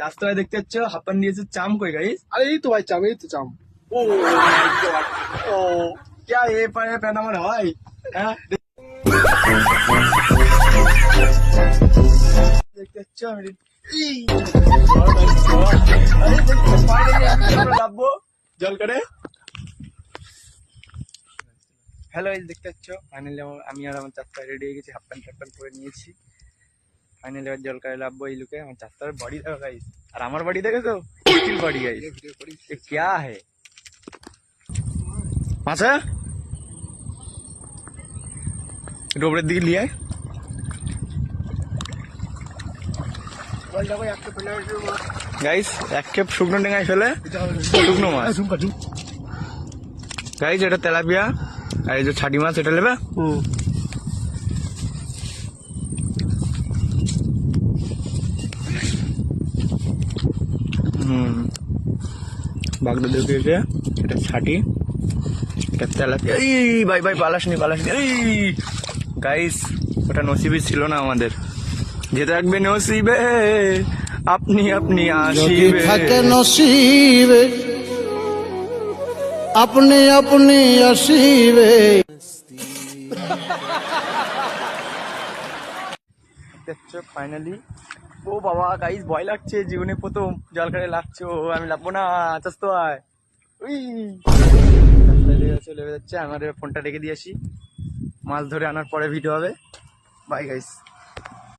চাষতো ভাই দেখতে পাচ্ছ হাফ প্যান্ট দিয়েছে চাম কই গাইস আরে এই তো ভাই চাম, এই তো চাম। ও ও क्या ये पाए पैंट আমার হয় হ্যাঁ দেখতে পাচ্ছ আমি লাভবো জল করে হ্যালো এই দেখতে পাচ্ছ ফাইনালি আমি আর আমার চাচা রেডি হয়ে গেছি হাফ প্যান্ট পরে নিয়েছি ফাইনালি এবার জল করে লাভবো এই লুকে আমার চাচার বডি দেখো গাইস আর আমার বডি দেখেছো স্টিল বডি গাইস ये क्या है মাছা ডোবরের দিকে নিয়ে আয় গাইস এক খেপ শুকনো ডেঙ্গায় ফেলে শুকনো মাছ গাইস এটা তেলাপিয়া আর এই যে ছাটি মাছ এটা নেবে বাগদা দেখে এটা ছাটি এটা তেলাপিয়া এই ভাই ভাই পালাস নি এই গাইস ওটা নসিবে ছিল না আমাদের যেটা রাখবে নসিবে আপনি আপনি আসিবে থাকে নসিবে আপনি আপনি আসিবে দেখছো ফাইনালি ও বাবা গাইস ভয় লাগছে জীবনে প্রথম জল কাটে লাগছে ও আমি লাগবো না আচাস তো আয় উই চলে যাচ্ছে আমার ফোনটা রেখে দিয়ে আসি মাছ ধরে আনার পরে ভিডিও হবে বাই গাইস